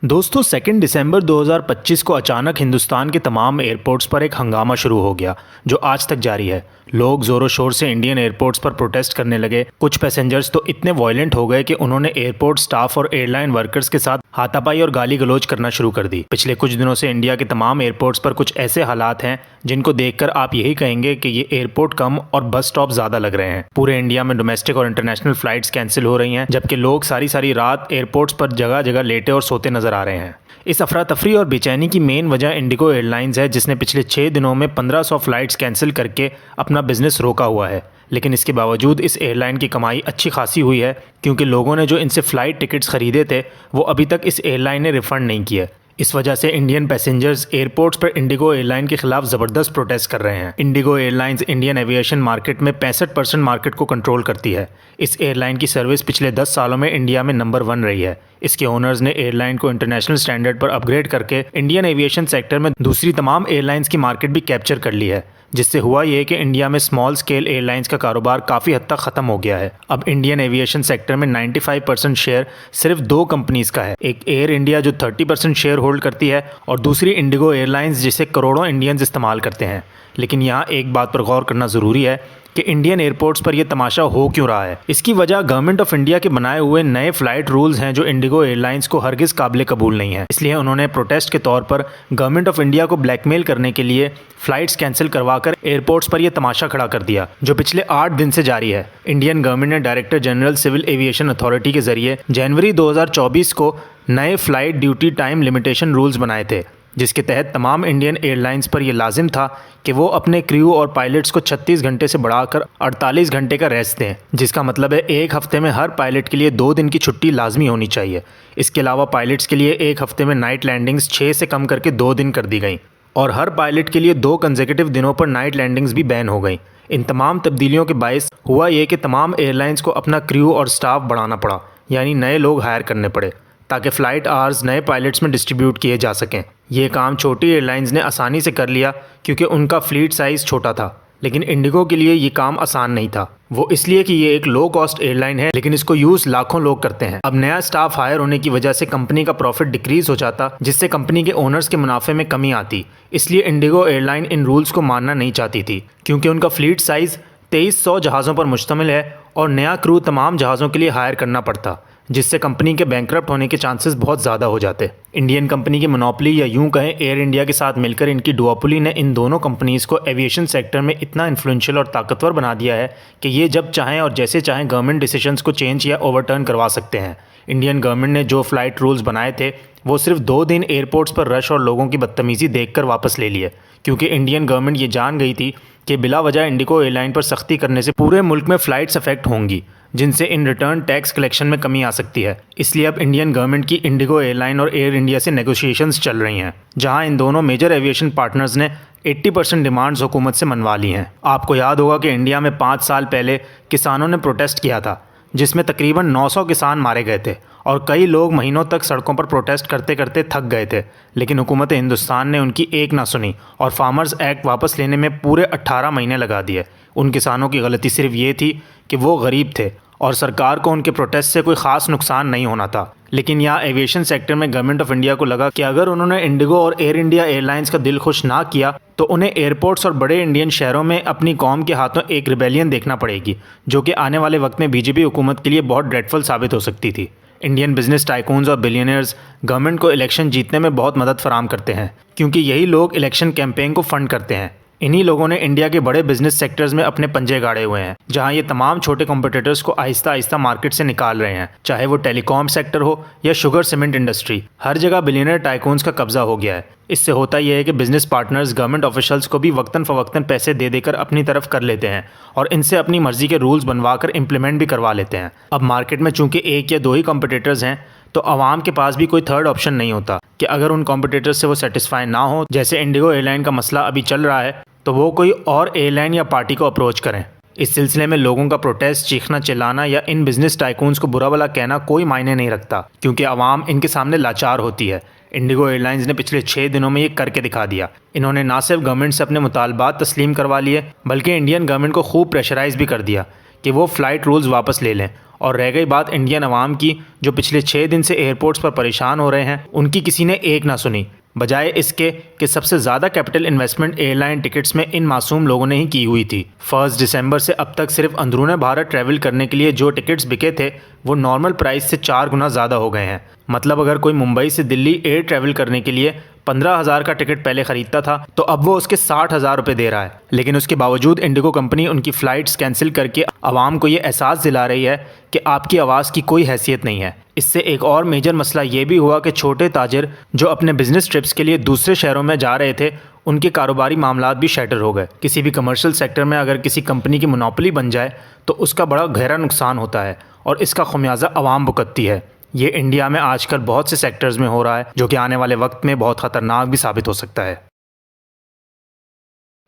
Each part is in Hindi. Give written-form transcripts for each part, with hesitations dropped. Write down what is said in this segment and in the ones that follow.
दोस्तों 2 दिसंबर 2025 को अचानक हिंदुस्तान के तमाम एयरपोर्ट्स पर एक हंगामा शुरू हो गया जो आज तक जारी है। लोग ज़ोरों शोर से इंडियन एयरपोर्ट्स पर प्रोटेस्ट करने लगे। कुछ पैसेंजर्स तो इतने वायलेंट हो गए कि उन्होंने एयरपोर्ट स्टाफ और एयरलाइन वर्कर्स के साथ हाथापाई और गाली गलौज करना शुरू कर दी। पिछले कुछ दिनों से इंडिया के तमाम एयरपोर्ट्स पर कुछ ऐसे हालात हैं जिनको देखकर आप यही कहेंगे कि ये एयरपोर्ट कम और बस स्टॉप ज़्यादा लग रहे हैं। पूरे इंडिया में डोमेस्टिक और इंटरनेशनल फ्लाइट्स कैंसिल हो रही हैं, जबकि लोग सारी सारी रात एयरपोर्ट्स पर जगह जगह लेटे और सोते नजर आ रहे हैं। इस अफरा तफरी और बेचैनी की मेन वजह इंडिगो एयरलाइंस है, जिसने पिछले 6 दिनों में 1500 फ्लाइट्स कैंसिल करके अपना बिजनेस रोका हुआ है। लेकिन इसके बावजूद इस एयरलाइन की कमाई अच्छी खासी हुई है, क्योंकि लोगों ने जो इनसे फ़्लाइट टिकट्स खरीदे थे वो अभी तक इस एयरलाइन ने रिफ़ंड नहीं किए। इस वजह से इंडियन पैसेंजर्स एयरपोर्ट्स पर इंडिगो एयरलाइन के खिलाफ ज़बरदस्त प्रोटेस्ट कर रहे हैं। Indigo airlines Indian aviation market में 65% मार्केट को कंट्रोल करती है। इस एयरलाइन की सर्विस पिछले 10 सालों में इंडिया में नंबर 1 रही है। इसके ओनर्स ने एयरलाइन को इंटरनेशनल स्टैंडर्ड पर अपग्रेड करके इंडियन एविएशन सेक्टर में दूसरी तमाम एयरलाइंस की मार्केट भी कैप्चर कर ली है, जिससे हुआ ये कि इंडिया में स्मॉल स्केल एयरलाइंस का कारोबार काफ़ी हद तक ख़त्म हो गया है। अब इंडियन एविएशन सेक्टर में 95% शेयर सिर्फ 2 कंपनीज़ का है। एक एयर इंडिया जो 30% शेयर होल्ड करती है और दूसरी इंडिगो एयरलाइंस जिसे करोड़ों इंडियंस इस्तेमाल करते हैं। लेकिन यहाँ एक बात पर गौर करना ज़रूरी है कि इंडियन एयरपोर्ट्स पर यह तमाशा हो क्यों रहा है। इसकी वजह गवर्नमेंट ऑफ इंडिया के बनाए हुए नए फ्लाइट रूल्स हैं जो इंडिगो एयरलाइंस को हरगिज़ काबिल कबूल नहीं है। इसलिए उन्होंने प्रोटेस्ट के तौर पर गवर्नमेंट ऑफ इंडिया को ब्लैकमेल करने के लिए फ़्लाइट्स कैंसिल करवाकर एयरपोर्ट्स पर यह तमाशा खड़ा कर दिया, जो पिछले 8 दिन से जारी है। इंडियन गवर्नमेंट ने director general civil aviation authority के जरिए जनवरी 2024 को नए flight duty time limitation rules बनाए थे, जिसके तहत तमाम इंडियन एयरलाइंस पर यह लाजिम था कि वो अपने क्रू और पायलट्स को 36 घंटे से बढ़ाकर 48 घंटे का रेस्ट दें, जिसका मतलब है एक हफ्ते में हर पायलट के लिए 2 दिन की छुट्टी लाजमी होनी चाहिए। इसके अलावा पायलट्स के लिए एक हफ्ते में नाइट लैंडिंग्स 6 से कम करके 2 दिन कर दी गई और हर पायलट के लिए 2 कंसेक्यूटिव दिनों पर नाइट लैंडिंग्स भी बैन हो गई। इन तमाम तब्दीलियों के बायस हुआ ये कि तमाम एयरलाइंस को अपना क्रू और स्टाफ बढ़ाना पड़ा, यानी नए लोग हायर करने पड़े ताकि फ़्लाइट आवर्स नए पायलट्स में डिस्ट्रीब्यूट किए जा सकें। ये काम छोटी एयरलाइंस ने आसानी से कर लिया क्योंकि उनका फ्लीट साइज़ छोटा था, लेकिन इंडिगो के लिए ये काम आसान नहीं था। वो इसलिए कि ये एक लो कॉस्ट एयरलाइन है, लेकिन इसको यूज़ लाखों लोग करते हैं। अब नया स्टाफ हायर होने की वजह से कंपनी का प्रॉफिट डिक्रीज़ हो जाता, जिससे कंपनी के ओनर्स के मुनाफे में कमी आती। इसलिए इंडिगो एयरलाइन इन रूल्स को मानना नहीं चाहती थी, क्योंकि उनका फ्लीट साइज़ 2300 जहाज़ों पर मुश्तमिल है और नया क्रू तमाम जहाज़ों के लिए हायर करना पड़ता, जिससे कंपनी के बैंकरप्ट होने के चांसेस बहुत ज़्यादा हो जाते। इंडियन कंपनी की मोनोपोली या यूं कहें एयर इंडिया के साथ मिलकर इनकी डुओपोली ने इन दोनों कंपनीज़ को एविएशन सेक्टर में इतना इन्फ्लुएंशियल और ताकतवर बना दिया है कि ये जब चाहें और जैसे चाहें गवर्नमेंट डिसीजंस को चेंज या ओवरटर्न करवा सकते हैं। इंडियन गवर्नमेंट ने जो फ़्लाइट रूल्स बनाए थे वो सिर्फ 2 दिन एयरपोर्ट्स पर रश और लोगों की बदतमीज़ी देखकर वापस ले लिए, क्योंकि इंडियन गवर्नमेंट ये जान गई थी कि बिला वजह इंडिगो एयरलाइन पर सख्ती करने से पूरे मुल्क में फ़्लाइट्स अफेक्ट होंगी, जिनसे इन रिटर्न टैक्स कलेक्शन में कमी आ सकती है। इसलिए अब इंडियन गवर्नमेंट की इंडिगो एयरलाइन और एयर इंडिया से नेगोशिएशंस चल रही हैं, जहां इन दोनों मेजर एविएशन पार्टनर्स ने 80% डिमांड्स हुकूमत से मनवा ली हैं। आपको याद होगा कि इंडिया में 5 साल पहले किसानों ने प्रोटेस्ट किया था, जिसमें तकरीबन 900 किसान मारे गए थे और कई लोग महीनों तक सड़कों पर प्रोटेस्ट करते करते थक गए थे। लेकिन हुकूमत हिंदुस्तान ने उनकी एक ना सुनी और फार्मर्स एक्ट वापस लेने में पूरे 18 महीने लगा दिए। उन किसानों की गलती सिर्फ ये थी कि वो गरीब थे और सरकार को उनके प्रोटेस्ट से कोई ख़ास नुकसान नहीं होना था। लेकिन यहाँ एविएशन सेक्टर में गवर्नमेंट ऑफ इंडिया को लगा कि अगर उन्होंने इंडिगो और एयर इंडिया एयरलाइंस का दिल खुश ना किया तो उन्हें एयरपोर्ट्स और बड़े इंडियन शहरों में अपनी कौम के हाथों एक रिबेलियन देखना पड़ेगी, जो कि आने वाले वक्त में बीजेपी हुकूमत के लिए बहुत ड्रेडफुल साबित हो सकती थी। इंडियन बिजनेस टाइकून्स और बिलियनर्स गवर्नमेंट को इलेक्शन जीतने में बहुत मदद फराहम करते हैं, क्योंकि यही लोग इलेक्शन कैंपेन को फंड करते हैं। इन्हीं लोगों ने इंडिया के बड़े बिजनेस सेक्टर्स में अपने पंजे गाड़े हुए हैं, जहां ये तमाम छोटे कॉम्पिटिटर्स को आहिस्ता आहिस्ता मार्केट से निकाल रहे हैं। चाहे वो टेलीकॉम सेक्टर हो या शुगर सीमेंट इंडस्ट्री, हर जगह बिलियनर टाइकून्स का कब्जा हो गया है। इससे होता यह है कि बिजनेस पार्टनर्स गवर्नमेंट ऑफिशियल्स को भी वक्तन फ़वक्तन पैसे दे देकर अपनी तरफ कर लेते हैं और इनसे अपनी मर्जी के रूल्स बनवाकर इम्प्लीमेंट भी करवा लेते हैं। अब मार्केट में चूंकि 1 या 2 ही कॉम्पिटिटर्स हैं, तो आवाम के पास भी कोई थर्ड ऑप्शन नहीं होता कि अगर उन कॉम्पिटिटर्स से वो सेटिस्फाई ना हो, जैसे इंडिगो एयरलाइन का मसला अभी चल रहा है, तो वो कोई और एयरलाइन या पार्टी को अप्रोच करें। इस सिलसिले में लोगों का प्रोटेस्ट, चीखना चिल्लाना या इन बिजनेस टाइकून्स को बुरा भला कहना कोई मायने नहीं रखता, क्योंकि आवाम इनके सामने लाचार होती है। इंडिगो एयरलाइंस ने पिछले 6 दिनों में ये करके दिखा दिया। इन्होंने ना सिर्फ गवर्नमेंट से अपने मुतालबात तस्लीम करवा लिए, बल्कि इंडियन गवर्नमेंट को खूब प्रेशराइज भी कर दिया कि वो फ़्लाइट रूल्स वापस ले लें। और रह गई बात इंडियन अवाम की, जो पिछले 6 दिन से एयरपोर्ट्स पर परेशान हो रहे हैं, उनकी किसी ने एक ना सुनी। बजाय इसके कि सबसे ज़्यादा कैपिटल इन्वेस्टमेंट एयरलाइन टिकट्स में इन मासूम लोगों ने ही की हुई थी। 1 दिसंबर से अब तक सिर्फ अंदरूनी भारत ट्रैवल करने के लिए जो टिकट्स बिके थे वो नॉर्मल प्राइस से 4 गुना ज़्यादा हो गए हैं। मतलब अगर कोई मुंबई से दिल्ली एयर ट्रैवल करने के लिए 15,000 का टिकट पहले खरीदता था तो अब वो उसके 60,000 रुपये दे रहा है। लेकिन उसके बावजूद इंडिगो कंपनी उनकी फ़्लाइट्स कैंसिल करके आवाम को ये एहसास दिला रही है कि आपकी आवाज़ की कोई हैसियत नहीं है। इससे एक और मेजर मसला ये भी हुआ कि छोटे ताजिर जो अपने बिजनेस ट्रिप्स के लिए दूसरे शहरों में जा रहे थे, उनके कारोबारी मामलात भी शटर हो गए। किसी भी कमर्शियल सेक्टर में अगर किसी कंपनी की मोनोपोली बन जाए तो उसका बड़ा गहरा नुकसान होता है और इसका खमियाजा आवाम भुगतती है। ये इंडिया में आजकल बहुत से सेक्टर्स में हो रहा है, जो कि आने वाले वक्त में बहुत ख़तरनाक भी साबित हो सकता है।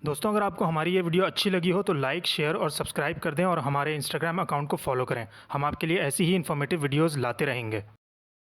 दोस्तों, अगर आपको हमारी ये वीडियो अच्छी लगी हो तो लाइक, शेयर और सब्सक्राइब कर दें और हमारे इंस्टाग्राम अकाउंट को फॉलो करें। हम आपके लिए ऐसी ही इन्फॉर्मेटिव वीडियोज़ लाते रहेंगे।